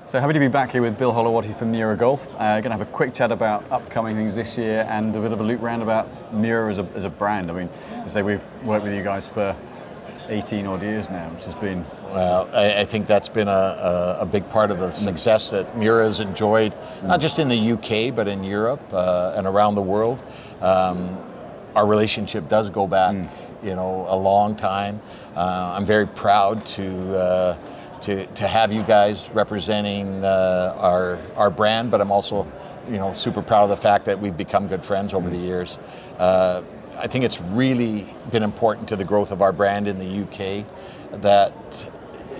So happy to be back here with Bill Holowati from Miura Golf. Going to have a quick chat about upcoming things this year and a bit of a loop round about Miura as a brand. I mean, I say we've worked with you guys for 18 odd years now, which has been... Well, I think that's been a big part of the success that Mira has enjoyed, not just in the UK, but in Europe and around the world. Our relationship does go back, a long time. I'm very proud to have you guys representing our brand, but I'm also, super proud of the fact that we've become good friends over the years. I think it's really been important to the growth of our brand in the UK that,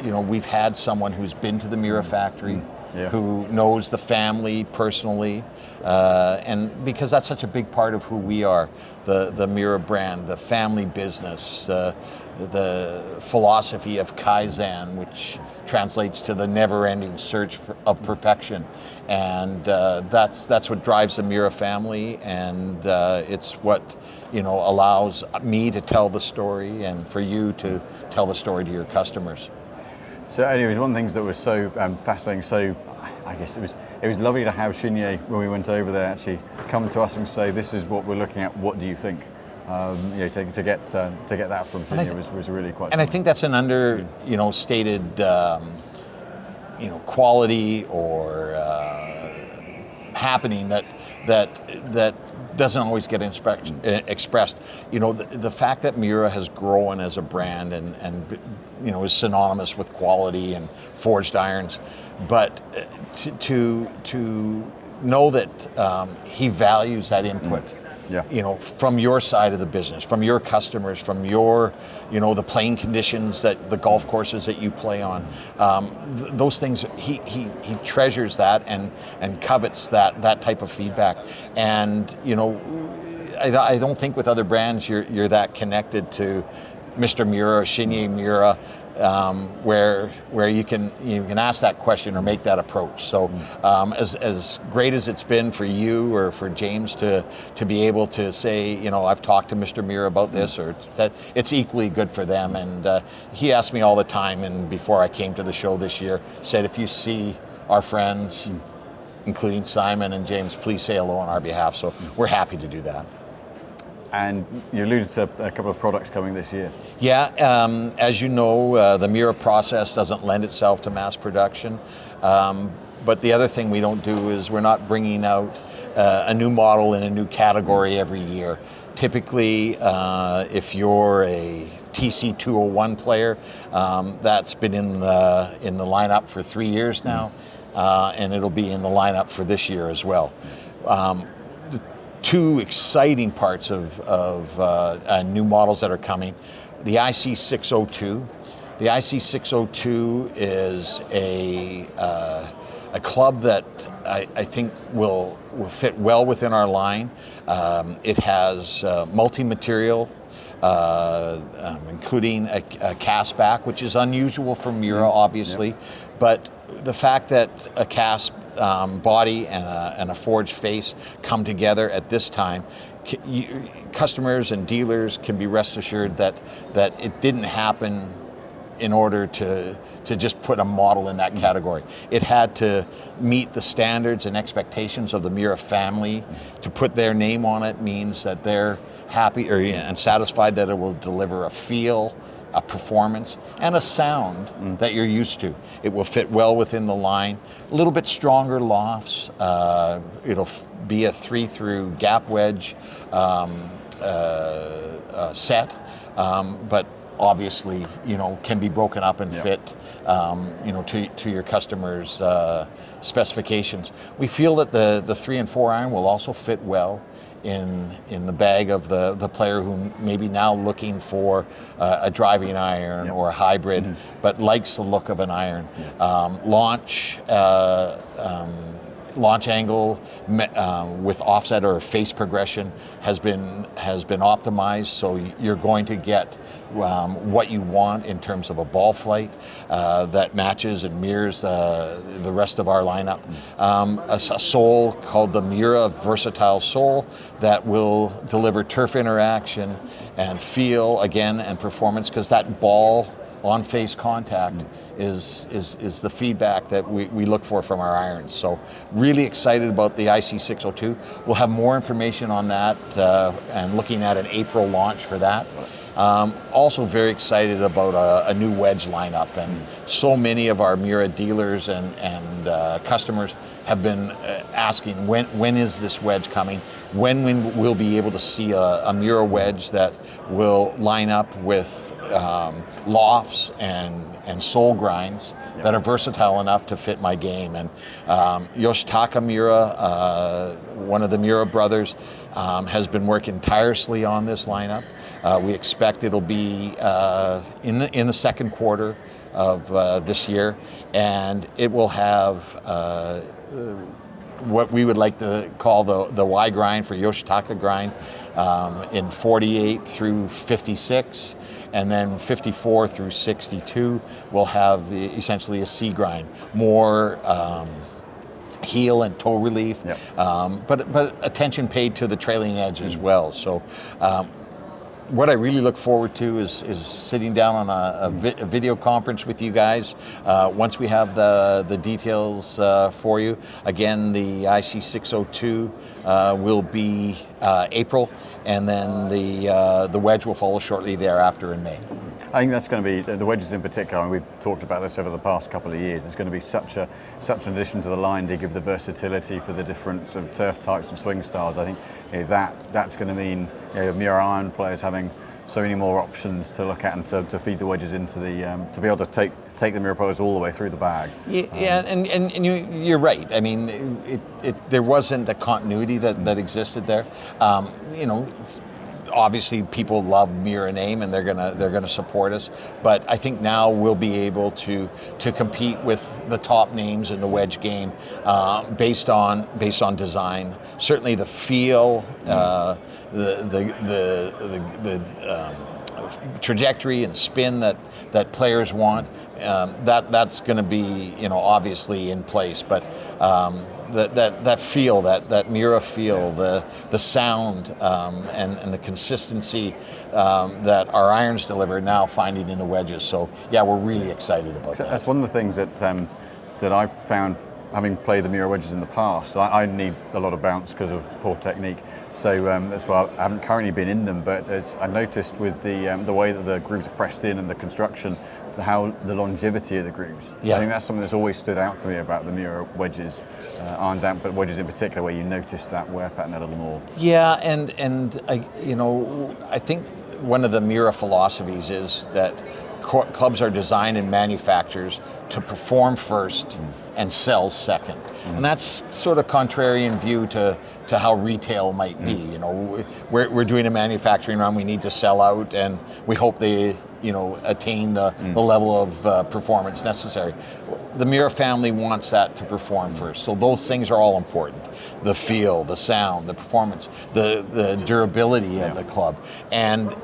we've had someone who's been to the Mira factory, who knows the family personally, and because that's such a big part of who we are, the Mira brand, the family business, the philosophy of Kaizen, which translates to the never-ending search of perfection, and that's what drives the Mira family, and it's what allows me to tell the story and for you to tell the story to your customers. So anyways, one of the things that was so fascinating, so I guess it was lovely to have Shinei, when we went over there, actually come to us and say, this is what we're looking at, what do you think? To get that from Shinei was really quite. And I think that's an stated quality or happening that doesn't always get expressed. The fact that Mira has grown as a brand and is synonymous with quality and forged irons, but to know that he values that input. From your side of the business, from your customers, from your, the playing conditions, that the golf courses that you play on, those things, he treasures that and covets that type of feedback. And I don't think with other brands you're that connected to Mr. Miura or Shinei Miura, where you can ask that question or make that approach. So as great as it's been for you or for James to be able to say, I've talked to Mr. Miura about this, or that, it's equally good for them. And he asked me all the time, and before I came to the show this year, said, if you see our friends, including Simon and James, please say hello on our behalf. So we're happy to do that. And you alluded to a couple of products coming this year. Yeah, as you know, the Mira process doesn't lend itself to mass production. But the other thing we don't do is we're not bringing out a new model in a new category every year. Typically, if you're a TC201 player, that's been in the lineup for 3 years now, and it'll be in the lineup for this year as well. Two exciting parts of new models that are coming. The IC602. The IC602 is a club that I think will fit well within our line. It has multi-material, including a cast back, which is unusual for Mira, obviously, but the fact that a cast body and a forged face come together at this time, customers and dealers can be rest assured that it didn't happen in order to just put a model in that category. It had to meet the standards and expectations of the Mira family. To put their name on it means that they're happy and satisfied that it will deliver a feel, a performance, and a sound that you're used to. It will fit well within the line. A little bit stronger lofts. It'll be a 3-through gap wedge set, but obviously, can be broken up and fit, to your customers' specifications. We feel that the 3 and 4 iron will also fit well in the bag of the player who may be now looking for a driving iron or a hybrid, but likes the look of an iron. Launch angle with offset or face progression has been optimized, so you're going to get what you want in terms of a ball flight that matches and mirrors the rest of our lineup. A sole called the Mira Versatile Sole that will deliver turf interaction and feel again and performance, because that ball on-face contact is the feedback that we look for from our irons. So really excited about the IC602. We'll have more information on that and looking at an April launch for that. Also very excited about a new wedge lineup, and so many of our Mira dealers and customers have been asking when is this wedge coming, when we'll be able to see a Mira wedge that will line up with lofts and sole grinds that are versatile enough to fit my game. And Yoshitaka Miura, one of the Miura brothers, has been working tirelessly on this lineup. We expect it'll be in the second quarter of this year, and it will have what we would like to call the Y grind for Yoshitaka grind in 48 through 56, and then 54 through 62 will have essentially a C grind, more heel and toe relief, but attention paid to the trailing edge as well. So what I really look forward to is sitting down on a video conference with you guys once we have the details for you. Again, the IC602 will be April, and then the wedge will follow shortly thereafter in May. I think that's going to be, the wedges in particular, and we've talked about this over the past couple of years, it's going to be such an addition to the line to give the versatility for the different sort of turf types and swing styles. I think that's going to mean Miura iron players having so many more options to look at and to feed the wedges into the, to be able to take the Miura products all the way through the bag. Yeah, and you're right. I mean, there wasn't a continuity that existed there. Obviously, people love Mira name, and they're gonna support us. But I think now we'll be able to compete with the top names in the wedge game based on design. Certainly, the feel, the trajectory and spin that players want. That's going to be obviously in place, but. That feel, that Mira feel, the sound and the consistency that our irons deliver, now finding in the wedges. So yeah, we're really excited about that. That's one of the things that I found, having played the Mira wedges in the past. I need a lot of bounce because of poor technique. So that's why I haven't currently been in them. But I noticed with the way that the grooves are pressed in and the construction, how the longevity of the grooves. Yeah. I think that's something that's always stood out to me about the Mira wedges, irons out, but wedges in particular, where you notice that wear pattern a little more. Yeah, and I think one of the Mira philosophies is that clubs are designed and manufactured to perform first and sell second. And that's sort of contrarian view to how retail might be. We're doing a manufacturing run, we need to sell out, and we hope they attain the level of performance necessary. The Mira family wants that to perform first. So those things are all important. The feel, the sound, the performance, the durability of the club, and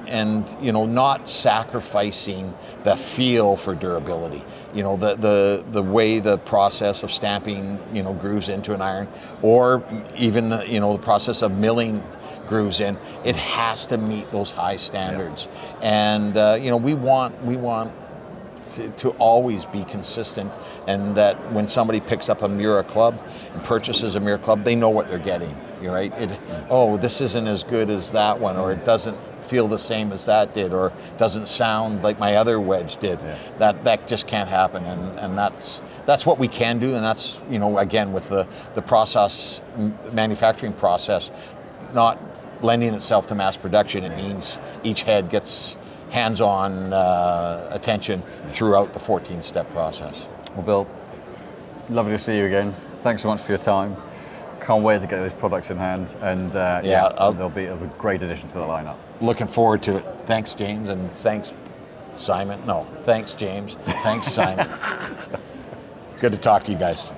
not sacrificing the feel for durability. The way the process of stamping grooves into an iron, or even the process of milling grooves in, it has to meet those high standards. And we want to always be consistent, and that when somebody picks up a Mira club and purchases a Mira club, they know what they're getting. Right? This isn't as good as that one, or it doesn't feel the same as that did, or doesn't sound like my other wedge did. Yeah. That just can't happen, and that's what we can do, and that's again with the process, manufacturing process, not lending itself to mass production. It means each head gets hands-on attention throughout the 14-step process. Well, Bill, lovely to see you again. Thanks so much for your time. Can't wait to get those products in hand, and they'll be a great addition to the lineup. Looking forward to it. Thanks, James, and thanks, Simon. No, thanks, James. Thanks, Simon. Good to talk to you guys.